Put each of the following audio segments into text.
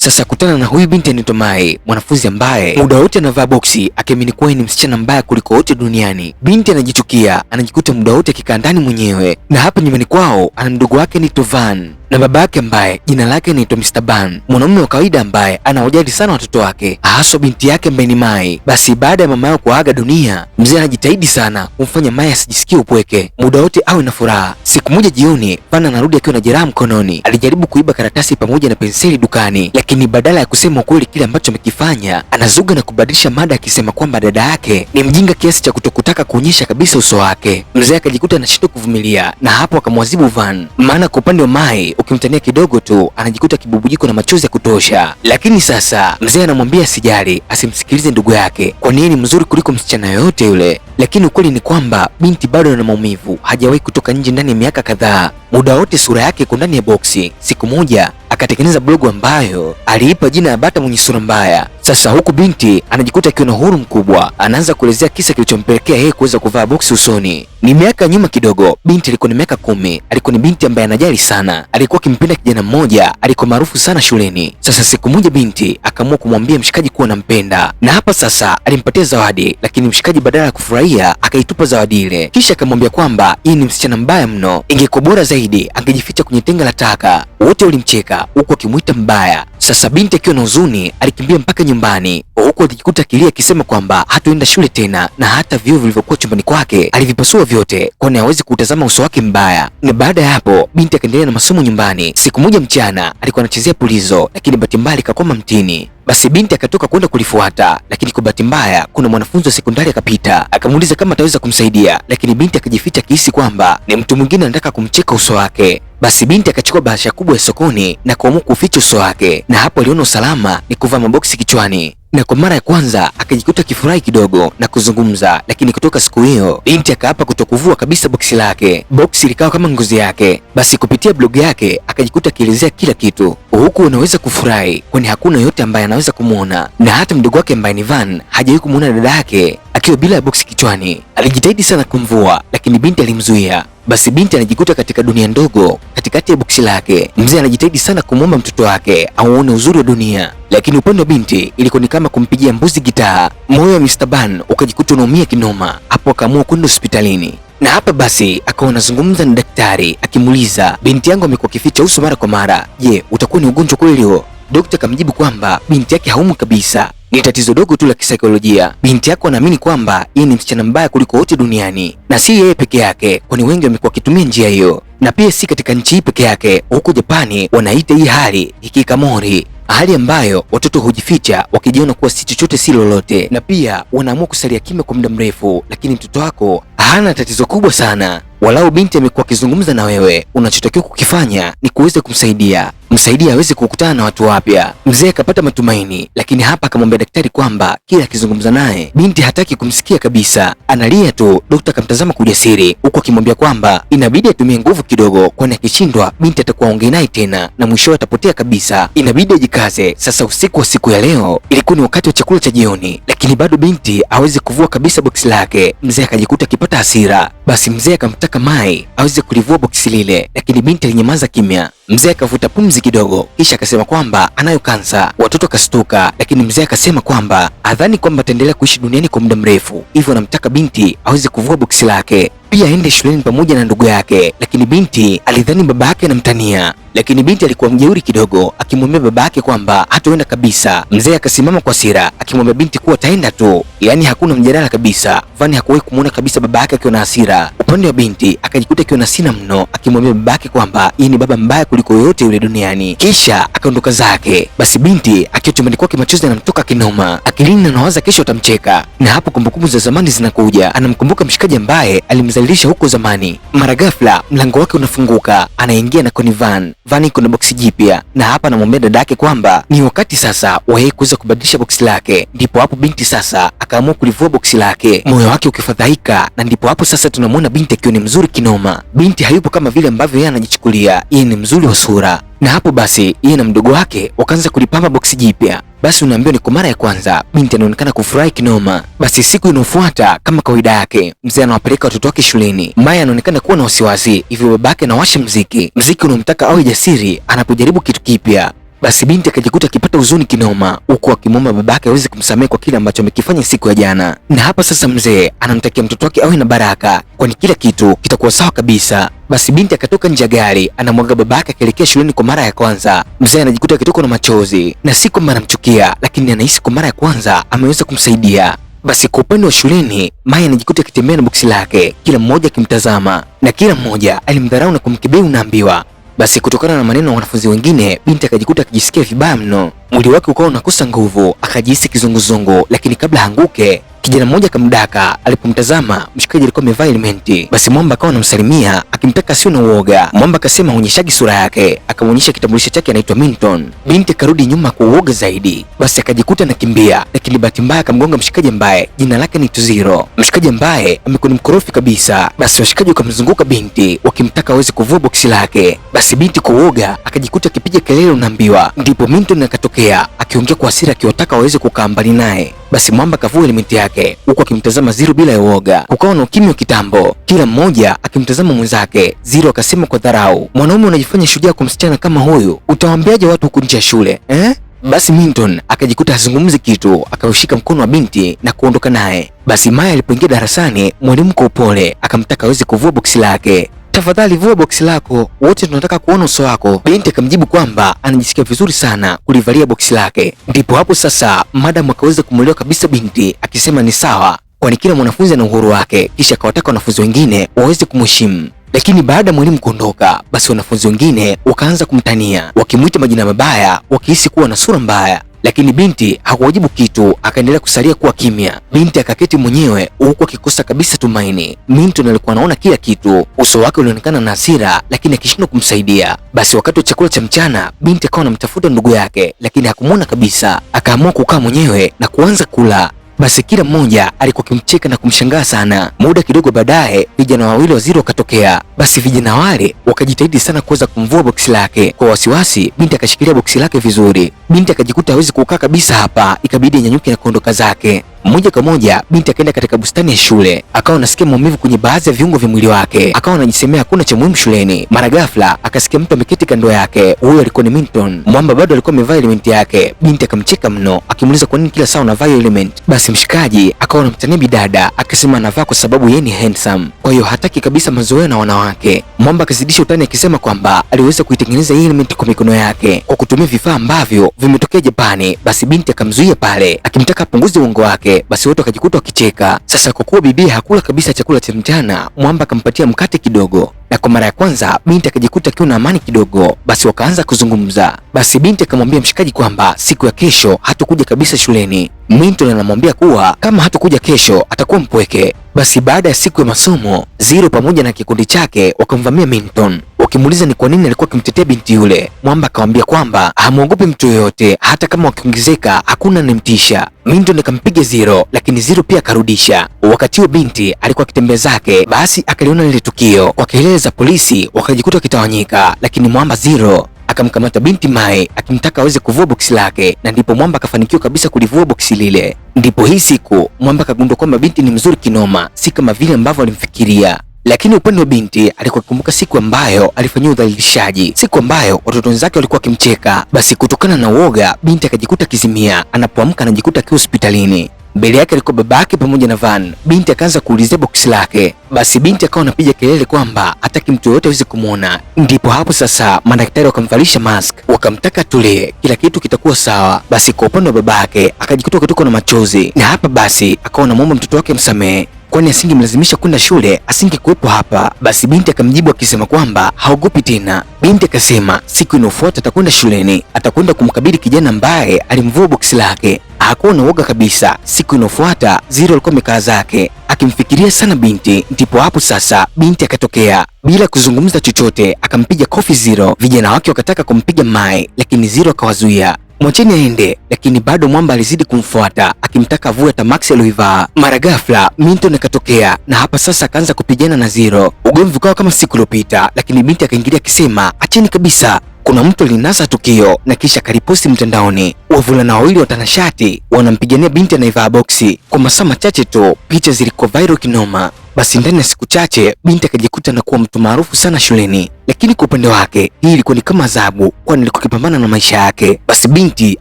Sasa kutana na huyu binti anaitwa Mai, mwanafunzi ambaye muda wote anavaa boksi akiamini kuwa ni msichana mbaya kuliko wote duniani. Binti anajichukia, anajikuta muda wote akikaa ndani mwenyewe, na hapa nyumbani kwao ana mdogo wake anaitwa Van na baba yake ambaye jina lake anaitwa Mr. Ban, mwanaume wa kawaida ambaye anawajali sana watoto wake, haswa binti yake ambaye ni Mai. Basi baada ya mama yao kuaga dunia, mzee anajitahidi sana kumfanya Mai asijisikie upweke, muda wote awe na furaha. Siku moja jioni, Van anarudi akiwa na jeraha mkononi. Alijaribu kuiba karatasi pamoja na penseli dukani, lakini badala ya kusema ukweli kile ambacho amekifanya, anazuga na kubadilisha mada akisema kwamba dada yake ni mjinga kiasi cha kutokutaka kuonyesha kabisa uso wake. Mzee akajikuta anashindwa kuvumilia, na hapo akamwadhibu Van, maana kwa upande wa Mai ukimtania kidogo tu anajikuta kibubujiko na machozi ya kutosha. Lakini sasa mzee anamwambia asijali, asimsikilize ndugu yake, kwani yeye ni mzuri kuliko msichana yoyote yule. Lakini ukweli ni kwamba binti bado ana maumivu, hajawahi kutoka nje ndani ya miaka kadhaa. Muda wote sura yake iko ndani ya boksi. Siku moja akatengeneza blogu ambayo aliipa jina ya Bata mwenye sura mbaya. Sasa huku binti anajikuta akiwa na uhuru mkubwa, anaanza kuelezea kisa kilichompelekea yeye kuweza kuvaa boksi usoni. Ni miaka nyuma kidogo, binti alikuwa na miaka 10. Alikuwa ni binti ambaye anajali sana, alikuwa akimpenda kijana mmoja alikuwa maarufu sana shuleni. Sasa siku moja binti akaamua kumwambia mshikaji kuwa anampenda, na hapa sasa alimpatia zawadi, lakini mshikaji badala ya kufurahia akaitupa zawadi ile, kisha akamwambia kwamba yeye ni msichana mbaya mno, ingekuwa bora zaidi angejificha kwenye tenga la taka. Wote walimcheka huku akimwita mbaya. Sasa binti akiwa na huzuni alikimbia mpaka nyumbani, huku alijikuta akilia akisema kwamba hatoenda shule tena, na hata vioo vilivyokuwa chumbani kwake alivipasua vyote, kwani hawezi kutazama uso wake mbaya. Na baada ya hapo binti akaendelea na masomo nyumbani. Siku moja mchana alikuwa anachezea pulizo, lakini bahati mbaya akakoma mtini. Basi binti akatoka kwenda kulifuata, lakini kwa bahati mbaya kuna mwanafunzi wa sekondari akapita, akamuuliza kama ataweza kumsaidia, lakini binti akajificha akihisi kwamba ni mtu mwingine anataka kumcheka uso wake. Basi binti akachukua bahasha kubwa ya sokoni na kuamua kuficha uso wake, na hapo aliona usalama ni kuvaa maboksi kichwani, na kwa mara ya kwanza akajikuta akifurahi kidogo na kuzungumza. Lakini kutoka siku hiyo binti akaapa kutokuvua kabisa boksi lake. Boksi likawa kama ngozi yake. Basi kupitia blog yake akajikuta akielezea kila kitu, huku unaweza kufurahi kwani hakuna yote ambaye anaweza kumwona, na hata mdogo wake ambaye ni Van hajawahi kumwona dada yake akiwa bila ya boksi kichwani. Alijitahidi sana kumvua, lakini binti alimzuia. Basi binti anajikuta katika dunia ndogo katikati ya boksi lake. Mzee anajitahidi sana kumwomba mtoto wake auone uzuri wa dunia, lakini upande wa binti ilikuwa ni kama kumpigia mbuzi gitaa. Moyo wa Mr. Ban ukajikuta unaumia kinoma. Hapo akaamua kwenda hospitalini, na hapa basi akawa anazungumza na daktari akimuuliza, binti yangu amekuwa akificha uso mara kwa mara, je, utakuwa ni ugonjwa kweli huo? Daktari akamjibu kwamba binti yake haumwi kabisa, ni tatizo dogo tu la kisaikolojia. Binti yako anaamini kwamba yeye ni msichana mbaya kuliko wote duniani, na si yeye peke yake, kwani wengi wamekuwa wakitumia njia hiyo, na pia si katika nchi hii peke yake. Huko Japani wanaita hii hali hikikomori, hali ambayo watoto hujificha wakijiona kuwa si chochote si lolote, na pia wanaamua kusalia kimya kwa muda mrefu, lakini mtoto wako hana tatizo kubwa sana. Walau binti amekuwa akizungumza na wewe, unachotakiwa kukifanya ni kuweza kumsaidia, msaidia aweze kukutana na watu wapya. Mzee akapata matumaini, lakini hapa akamwambia daktari kwamba kila akizungumza naye binti hataki kumsikia kabisa, analia tu. Daktari akamtazama kwa ujasiri, huku akimwambia kwamba inabidi atumie nguvu kidogo, kwani akishindwa binti atakuwa ongea naye tena na mwishowe atapotea kabisa. Inabidi ajikaze. Sasa usiku wa siku ya leo ilikuwa ni wakati wa chakula cha jioni, lakini bado binti hawezi kuvua kabisa boksi lake. Mzee akajikuta akipata hasira. Basi mzee akamtaka Mai aweze kulivua boksi lile, lakini binti alinyamaza kimya. Mzee akavuta pumzi kidogo, kisha akasema kwamba anayo kansa. Watoto akastuka, lakini mzee akasema kwamba adhani kwamba ataendelea kuishi duniani kwa muda mrefu, hivyo anamtaka binti aweze kuvua boksi lake, pia aende shuleni pamoja na ndugu yake. Lakini binti alidhani baba yake anamtania, lakini binti alikuwa mjeuri kidogo, akimwambia baba yake kwamba hataenda kabisa. Mzee akasimama kwa hasira akimwambia binti kuwa ataenda tu, yaani hakuna mjadala kabisa. Vani hakuwahi kumuona kabisa baba yake akiwa na hasira. Upande wa binti akajikuta akiwa na hasira mno, akimwambia baba yake kwamba yeye ni baba mbaya kuliko yoyote yule duniani, kisha akaondoka zake. Basi binti akiwa chumbani kwake, machozi yanamtoka kinoma, akilini anawaza kesho atamcheka, na hapo kumbukumbu za zamani zinakuja. Anamkumbuka mshikaji ambaye alimzalilisha huko zamani. Mara ghafla mlango wake unafunguka, anaingia na koni Van. Van iko na boksi jipya, na hapa anamwambia dada yake kwamba ni wakati sasa wa yeye kuweza kubadilisha boksi lake. Ndipo hapo binti sasa akaamua kulivua boksi lake, moyo wake ukifadhaika, na ndipo hapo sasa tunamwona binti akiwa ni mzuri kinoma. Binti hayupo kama vile ambavyo yeye anajichukulia, yeye ni mzuri wa sura. Na hapo basi yeye na mdogo wake wakaanza kulipamba boksi jipya. Basi unaambiwa ni kwa mara ya kwanza binti anaonekana kufurahi kinoma. Basi siku inayofuata kama kawaida yake, mzee anawapeleka watoto wake shuleni. Maya anaonekana kuwa na wasiwasi, hivyo babake anawasha mziki unaomtaka awe jasiri anapojaribu kitu kipya. Basi binti akajikuta akipata huzuni kinoma, huku akimwomba babake aweze kumsamehe kwa kile ambacho amekifanya siku ya jana. Na hapa sasa mzee anamtakia mtoto wake awe na baraka, kwani kila kitu kitakuwa sawa kabisa. Basi binti akatoka nje ya gari, anamwaga babake akielekea shuleni kwa mara ya kwanza. Mzee anajikuta akitoka na machozi, na si kwamba anamchukia, lakini anahisi kwa mara ya kwanza ameweza kumsaidia. Basi kwa upande wa shuleni, Maya anajikuta akitembea na boksi lake, kila mmoja akimtazama na kila mmoja alimdharau na kumkebei unaambiwa. Basi kutokana na maneno ya wanafunzi wengine, binti akajikuta akijisikia vibaya mno. Mwili wake ukawa unakosa nguvu, akajihisi kizunguzungu, lakini kabla hanguke kijana mmoja akamdaka. Alipomtazama mshikaji alikuwa amevaa helmeti. Basi Mwamba akawa anamsalimia akimtaka sio na uoga. Mwamba akasema aonyeshagi sura yake, akamwonyesha kitambulisho chake, anaitwa Minton. Binti akarudi nyuma kwa uoga zaidi. Basi akajikuta anakimbia, lakini bahati mbaya akamgonga mshikaji ambaye jina lake ni Tuziro, mshikaji ambaye amekuwa ni mkorofi kabisa. Basi washikaji wakamzunguka binti wakimtaka aweze kuvua boksi lake. Basi binti kwa uoga akajikuta akipiga kelele unaambiwa. Ndipo Minton akatokea akiongea kwa hasira akiwataka waweze kukaa mbali naye. Basi Mwamba kavua elementi yake huku akimtazama Ziro bila uoga. Kukawa na ukimya kitambo, kila mmoja akimtazama mwenzake. Ziro akasema kwa dharau, mwanaume unajifanya shujaa kwa msichana kama huyu, utawaambiaje watu huku nje ya shule eh? Basi Minton akajikuta hazungumzi kitu, akaushika mkono wa binti na kuondoka naye. Basi Maya alipoingia darasani, mwalimu kwa upole akamtaka aweze kuvua boksi lake. Tafadhali vua boksi lako, wote tunataka kuona uso wako. Binti akamjibu kwamba anajisikia vizuri sana kulivalia boksi lake. Ndipo hapo sasa madam akaweza kumuelewa kabisa binti, akisema ni sawa, kwani kila mwanafunzi ana uhuru wake, kisha akawataka wanafunzi wengine waweze kumheshimu. Lakini baada ya mwalimu kuondoka, basi wanafunzi wengine wakaanza kumtania, wakimwita majina mabaya, wakihisi kuwa na sura mbaya. Lakini binti hakuwajibu kitu, akaendelea kusalia kuwa kimya. Binti akaketi mwenyewe huku akikosa kabisa tumaini. Minton alikuwa anaona kila kitu, uso wake ulionekana na hasira, lakini akishindwa kumsaidia. Basi wakati wa chakula cha mchana, binti akawa anamtafuta ndugu yake, lakini hakumwona kabisa. Akaamua kukaa mwenyewe na kuanza kula. Basi kila mmoja alikuwa akimcheka na kumshangaa sana. Muda kidogo baadaye, vijana wawili wa Ziro wakatokea. Basi vijana wale wakajitahidi sana kuweza kumvua boksi lake. Kwa wasiwasi, binti akashikilia boksi lake vizuri. Binti akajikuta hawezi kukaa kabisa hapa, ikabidi anyanyuke na kuondoka zake. Moja kwa moja binti akaenda katika bustani ya shule, akawa anasikia maumivu kwenye baadhi ya viungo vya mwili wake, akawa anajisemea hakuna cha muhimu shuleni. Mara ghafla akasikia mtu ameketi kando yake, huyo alikuwa ni Minton. Mwamba bado alikuwa amevaa element yake. Binti akamcheka mno, akimuuliza kwa nini kila saa unavaa element. Basi mshikaji akawa anamtania bidada, akisema anavaa kwa sababu yeye ni handsome, kwa hiyo hataki kabisa mazoea na wanawake. Mwamba akazidisha utani akisema kwamba aliweza kuitengeneza hii element kwa mikono yake kwa kutumia vifaa ambavyo vimetokea Japani. Basi binti akamzuia pale, akimtaka apunguze uongo wake. Basi wote wakajikuta wakicheka. Sasa kwa kuwa bibi hakula kabisa chakula cha mchana, Mwamba akampatia mkate kidogo, na kwa mara ya kwanza binti akajikuta akiwa na amani kidogo. Basi wakaanza kuzungumza. Basi binti akamwambia mshikaji kwamba siku ya kesho hatakuja kabisa shuleni. Minton anamwambia kuwa kama hatakuja kesho atakuwa mpweke. Basi baada ya siku ya masomo, Ziro pamoja na kikundi chake wakamvamia Minton, wakimuuliza ni kwa nini alikuwa akimtetea binti yule. Mwamba akamwambia kwamba hamwogopi mtu yoyote, hata kama wakiongezeka hakuna anemtisha. Minton akampiga Ziro, lakini Ziro pia akarudisha. Wakati huo binti alikuwa akitembea zake, basi akaliona lile tukio. Kwa kelele za polisi wakajikuta wakitawanyika, lakini Mwamba Ziro akamkamata binti Mai akimtaka aweze kuvua boksi lake, na ndipo Mwamba akafanikiwa kabisa kulivua boksi lile. Ndipo hii siku Mwamba akagundua kwamba binti ni mzuri kinoma, si kama vile ambavyo alimfikiria. Lakini upande wa binti alikuwa akikumbuka siku ambayo alifanyiwa udhalilishaji, siku ambayo watoto wenzake walikuwa wakimcheka. Basi kutokana na uoga, binti akajikuta kizimia. Anapoamka anajikuta akiwa hospitalini. Mbele yake alikuwa babake pamoja na Van. Binti akaanza kuulizia boksi lake. Basi binti akawa anapiga kelele kwamba hataki mtu yoyote aweze kumwona. Ndipo hapo sasa madaktari wakamvalisha mask, wakamtaka atulie, kila kitu kitakuwa sawa. Basi kwa upande wa babake akajikuta kutoka na machozi, na hapa basi akawa anamuomba mtoto wake msamehe, kwani asingemlazimisha kwenda shule asingekuwepo hapa. Basi binti akamjibu akisema kwamba haogopi tena. Binti akasema siku inayofuata atakwenda shuleni, atakwenda kumkabili kijana ambaye alimvua boksi lake. Hakuwa na uoga kabisa. Siku inayofuata Ziro alikuwa amekaa zake akimfikiria sana binti. Ndipo hapo sasa binti akatokea bila kuzungumza chochote, akampiga kofi Ziro. Vijana wake wakataka kumpiga Mai, lakini Ziro akawazuia, mwacheni aende. Lakini bado Mwamba alizidi kumfuata akimtaka avue hata maksi aliyoivaa. Mara ghafla Minton akatokea, na hapa sasa akaanza kupigana na Ziro. Ugomvi ukawa kama siku iliyopita, lakini binti akaingilia akisema acheni kabisa, kuna mtu alinasa tukio na kisha kariposti mtandaoni. Wavulana wawili watanashati wanampigania binti anaivaa boksi. Kwa masaa machache tu picha zilikuwa viral kinoma. Basi ndani ya siku chache binti akajikuta na kuwa mtu maarufu sana shuleni, lakini kwa upande wake hii ilikuwa ni kama adhabu, kwani alikuwa akipambana na maisha yake. Basi binti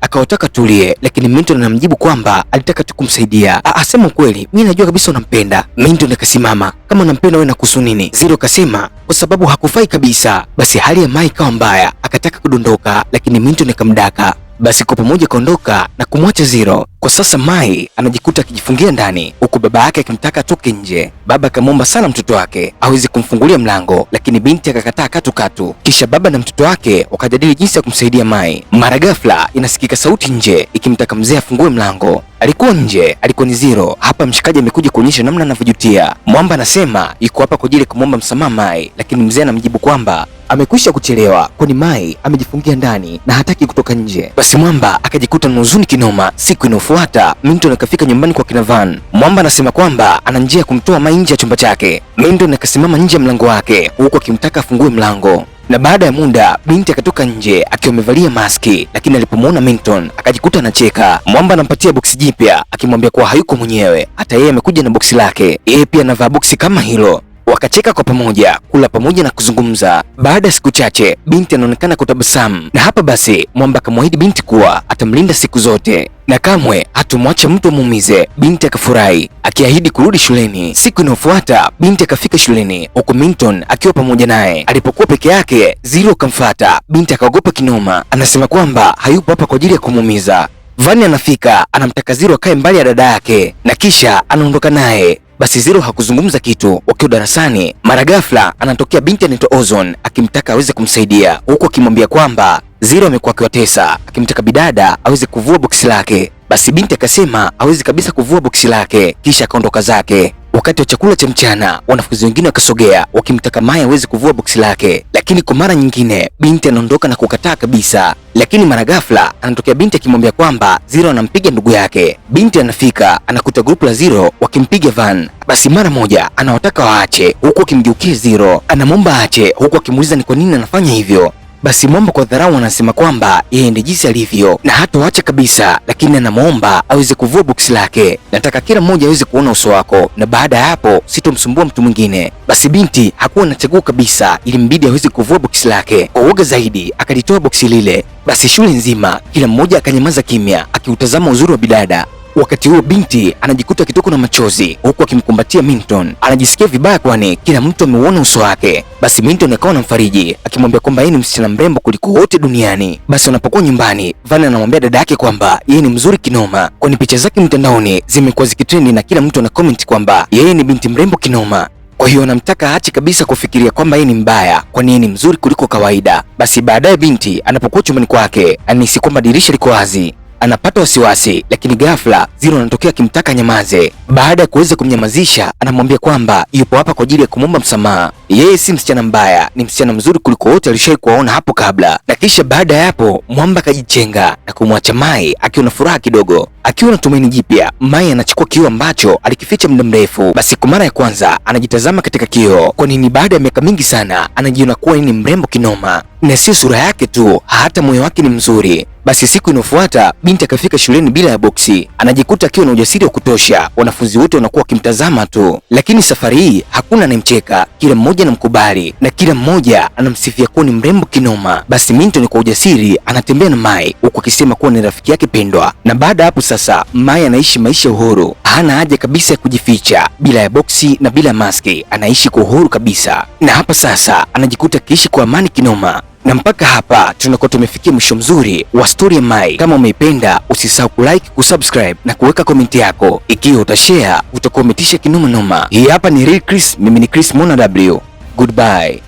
akawataka tulie, lakini Minton anamjibu kwamba alitaka tu kumsaidia. Asema kweli, mimi najua kabisa unampenda. Minton akasimama, kama unampenda wewe nakuhusu nini? Zero akasema kwa sababu hakufai kabisa. Basi hali ya Mai ikawa mbaya, akataka kudondoka, lakini Minton akamdaka. Basi kwa pamoja kaondoka na kumwacha Zero. Kwa sasa Mai anajikuta akijifungia ndani, huku baba yake akimtaka atoke nje. Baba akamwomba sana mtoto wake aweze kumfungulia mlango, lakini binti akakataa katukatu. Kisha baba na mtoto wake wakajadili jinsi ya kumsaidia Mai. Mara ghafla inasikika sauti nje ikimtaka mzee afungue mlango. Alikuwa nje, alikuwa ni Zero. Hapa mshikaji amekuja kuonyesha namna anavyojutia. Mwamba anasema yuko hapa kwa ajili ya kumwomba msamaha Mai, lakini mzee anamjibu kwamba amekwisha kuchelewa, kwani Mai amejifungia ndani na hataki kutoka nje. Basi Mwamba akajikuta na huzuni kinoma. Siku inayofuata Minton akafika nyumbani kwa kina Van. Mwamba anasema kwamba ana njia ya kumtoa Mai nje ya chumba chake. Minton akasimama nje ya mlango wake huku akimtaka afungue mlango, na baada ya muda binti akatoka nje akiwa amevalia maski, lakini alipomwona Minton akajikuta anacheka. Mwamba anampatia boksi jipya akimwambia kuwa hayuko mwenyewe, hata yeye amekuja na boksi lake, yeye pia anavaa boksi kama hilo. Wakacheka kwa pamoja, kula pamoja na kuzungumza. Baada ya siku chache binti anaonekana kutabasamu, na hapa basi Mwamba akamwahidi binti kuwa atamlinda siku zote na kamwe hatumwacha mtu amuumize. Binti akafurahi akiahidi kurudi shuleni. Siku inayofuata binti akafika shuleni huku Minton akiwa pamoja naye. Alipokuwa peke yake, Zero akamfuata. Binti akaogopa kinoma, anasema kwamba hayupo hapa kwa ajili ya kumuumiza. Vani anafika, anamtaka Zero akae mbali ya dada yake na kisha anaondoka naye. Basi Zero hakuzungumza kitu. Wakiwa darasani, mara ghafla anatokea binti anaitwa Ozone akimtaka aweze kumsaidia, huku akimwambia kwamba Zero amekuwa akiwatesa, akimtaka bidada aweze kuvua boksi lake. Basi binti akasema hawezi kabisa kuvua boksi lake, kisha akaondoka zake. Wakati wa chakula cha mchana, wanafunzi wengine wakasogea wakimtaka Mai aweze kuvua boksi lake, lakini kwa mara nyingine binti anaondoka na kukataa kabisa. Lakini mara ghafla anatokea binti akimwambia kwamba Zero anampiga ndugu yake. Binti anafika anakuta grupu la Zero wakimpiga Van. Basi mara moja anawataka waache, huku akimgeukia Zero anamwomba aache, huku akimuuliza ni kwa nini anafanya hivyo. Basi Mwamba kwa dharau anasema kwamba yeye ndiye jinsi alivyo na hatoacha kabisa, lakini anamwomba aweze kuvua boksi lake. Nataka kila mmoja aweze kuona uso wako, na baada ya hapo sitomsumbua mtu mwingine. Basi binti hakuwa na chaguo kabisa, ilimbidi aweze kuvua boksi lake. Kwa uoga zaidi akalitoa boksi lile. Basi shule nzima kila mmoja akanyamaza kimya akiutazama uzuri wa bidada. Wakati huo binti anajikuta kitoko na machozi huku akimkumbatia Minton. Anajisikia vibaya kwani kila mtu ameuona uso wake. Basi Minton akawa anamfariji akimwambia kwamba yeye ni msichana mrembo kuliko wote duniani. Basi wanapokuwa nyumbani, Van anamwambia dada yake kwamba yeye ni mzuri kinoma, kwani picha zake mtandaoni zimekuwa zikitrendi na kila mtu ana comment kwamba yeye ni binti mrembo kinoma. Kwa hiyo anamtaka aache kabisa kufikiria kwamba yeye ni mbaya, kwani yeye ni mzuri kuliko kawaida. Basi baadaye binti anapokuwa chumbani kwake, anahisi kwamba dirisha liko wazi. Anapata wasiwasi, lakini ghafla Zero anatokea akimtaka nyamaze. Baada ya kuweza kumnyamazisha, anamwambia kwamba yupo hapa kwa ajili ya kumwomba msamaha. Yeye si msichana mbaya, ni msichana mzuri kuliko wote alishawahi kuwaona hapo kabla. Na kisha baada ya hapo Mwamba akajichenga na kumwacha Mai akiwa na furaha kidogo. Akiwa na tumaini jipya, Mai anachukua kioo ambacho alikificha muda mrefu. Basi kwa mara ya kwanza anajitazama katika kioo, kwani ni baada ya miaka mingi sana anajiona kuwa ni mrembo kinoma, na sio sura yake tu, hata moyo wake ni mzuri. Basi siku inayofuata binti akafika shuleni bila ya boksi. Anajikuta akiwa na ujasiri wa kutosha, wanafunzi wote wanakuwa wakimtazama tu, lakini safari hii hakuna anayemcheka, kila mmoja anamkubali na kila mmoja anamsifia kuwa ni mrembo kinoma. Basi Minton kwa ujasiri anatembea na Mai huku akisema kuwa ni rafiki yake pendwa, na baada hapo sasa Mai anaishi maisha ya uhuru, hana haja kabisa ya kujificha, bila ya boksi na bila maski, anaishi kwa uhuru kabisa, na hapa sasa anajikuta akiishi kwa amani kinoma. Na mpaka hapa tunakuwa tumefikia mwisho mzuri wa story ya Mai. Kama umeipenda usisahau kulike, kusubscribe na kuweka komenti yako. Ikiwa utashare utakuwa umetisha kinoma noma. Hii hapa ni Real Chris, mimi ni Chris Mona W. Goodbye.